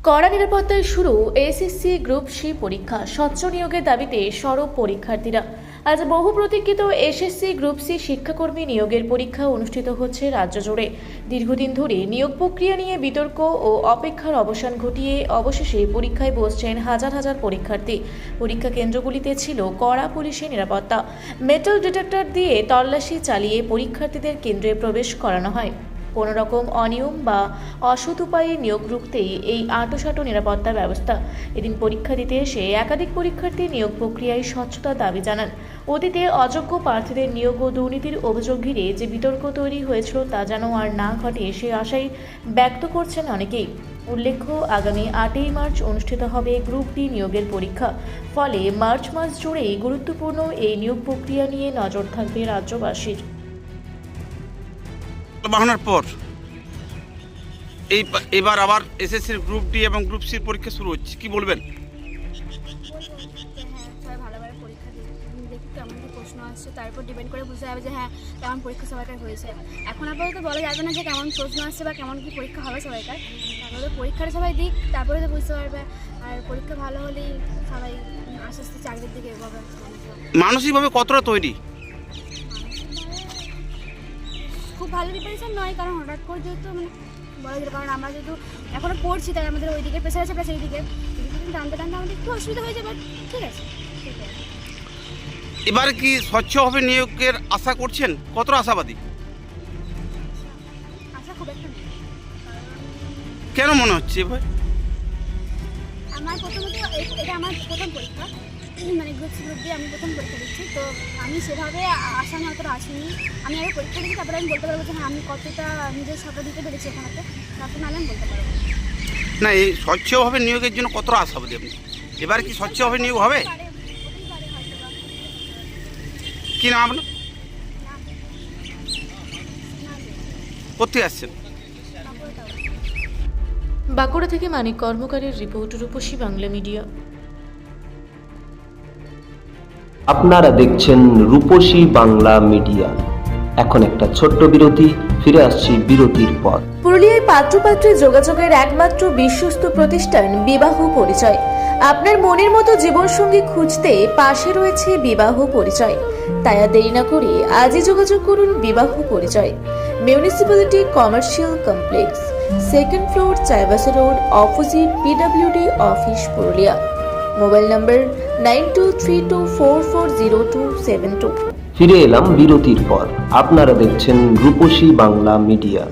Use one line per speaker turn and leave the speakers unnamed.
কড়া নিরাপত্তায় শুরু এসএসসি গ্রুপ সি পরীক্ষা। স্বচ্ছ নিয়োগের দাবিতে সরব পরীক্ষার্থীরা। আজ বহু প্রতীক্ষিত এসএসসি গ্রুপ সি শিক্ষাকর্মী নিয়োগের পরীক্ষা অনুষ্ঠিত হচ্ছে রাজ্য জুড়ে। দীর্ঘদিন ধরে নিয়োগ প্রক্রিয়া নিয়ে বিতর্ক ও অপেক্ষার অবসান ঘটিয়ে অবশেষে পরীক্ষায় বসছেন হাজার হাজার পরীক্ষার্থী। পরীক্ষা কেন্দ্রগুলিতে ছিল কড়া পুলিশি নিরাপত্তা। মেটাল ডিটেক্টর দিয়ে তল্লাশি চালিয়ে পরীক্ষার্থীদের কেন্দ্রে প্রবেশ করানো হয়। কোনো রকম অনিয়ম বা অসৎ উপায়ে নিয়োগ রুখতেই এই আঁটোসাঁটো নিরাপত্তা ব্যবস্থা। এদিন পরীক্ষা দিতে এসে একাধিক পরীক্ষার্থী নিয়োগ প্রক্রিয়ায় স্বচ্ছতার দাবি জানান। অতীতে অযোগ্য প্রার্থীদের নিয়োগ ও দুর্নীতির অভিযোগ ঘিরে যে বিতর্ক তৈরি হয়েছিল তা যেন আর না ঘটে সে আশাই ব্যক্ত করছেন অনেকেই। উল্লেখ্য, আগামী 8ই মার্চ অনুষ্ঠিত হবে গ্রুপ ডি নিয়োগের পরীক্ষা। ফলে মার্চ মাস জুড়েই গুরুত্বপূর্ণ এই নিয়োগ প্রক্রিয়া নিয়ে নজর থাকবে রাজ্যবাসীর।
বাহানোর পর এবার আবার এসএসসির গ্রুপ ডি এবং গ্রুপ সির পরীক্ষা শুরু হচ্ছে, কি বলবেন?
সবাই ভালোভাবে পরীক্ষা দেখি কেমন কি প্রশ্ন আসছে, তার উপর ডিপেন্ড করে বুঝতে যাবে যে কেমন পরীক্ষা সবাইকার হয়েছে। এখন আপাতত বলা যাবে না যে কেমন প্রশ্ন আসছে বা কেমন কি পরীক্ষা হবে সবাইকার। তারপরে পরীক্ষাটা সবাই দিক, তারপরে তো বুঝতে পারবে। আর পরীক্ষা ভালো হলেই সবাই আস্তে আস্তে চাকরির দিকে এগোবে।
মানসিকভাবে কতটা তৈরি?
খুব ভালো প্রিপারেশন নয়, কারণ হঠাৎ করে যেহেতু বলা যায়, কারণ আমরা যেহেতু এখনও পড়ছি তাই আমাদের ওই দিকে প্রেশার আছে, প্লাস এই দিকে টানতে টানতে আমাদের একটু অসুবিধা হয়ে যাবে। ঠিক আছে,
এবার কি স্বচ্ছভাবে নিয়োগের আশা করছেন? কতটা আশাবাদী?
আশা খুব একটা নেই।
কেন মনে হচ্ছে এবার?
আমার প্রথমত এটা আমার প্রথম পরীক্ষা, মানে গ্রুপ দিয়ে আমি প্রথম পরীক্ষা দিচ্ছি, তো আমি সেভাবে আশা নিয়ে অতটা আসিনি। আমি আগে পরীক্ষা দিচ্ছি, তারপরে আমি বলতে পারবো যে হ্যাঁ আমি কতটা নিজের সাথে দিতে পেরেছি এখানেতে, তারপর নাহলে আমি বলতে পারবো
না। এই স্বচ্ছভাবে নিয়োগের জন্য কতটা আশাবাদী আপনি? এবার কি স্বচ্ছভাবে নিয়োগ হবে? কি নাম আপনার? কোথায় আসছেন?
বাঁকুড়া থেকে মানিক কর্মকারের রিপোর্ট, রূপসী বাংলা মিডিয়া।
আপনারা দেখছেন রূপসী বাংলা মিডিয়া। এখন একটা ছোট্ট বিরতি, ফিরে আসছি বিরতির পর।
পুরুলিয়ায় পাত্রপাত্রী যোগাযোগের একমাত্র বিশ্বস্ত প্রতিষ্ঠান বিবাহ পরিচয়। আপনার মনের মতো জীবনসঙ্গী খুঁজতে পাশে রয়েছে বিবাহ পরিচয়। তাই আর দেরি না করে আজই যোগাযোগ করুন বিবাহ পরিচয়। Municipality commercial complex, 2nd floor, Chaibasa road, opposite PWD office, Purulia. Mobile নম্বর 9232440272।
ফিরে এলাম বিরতির পর। আপনারা দেখছেন রূপসী বাংলা মিডিয়া।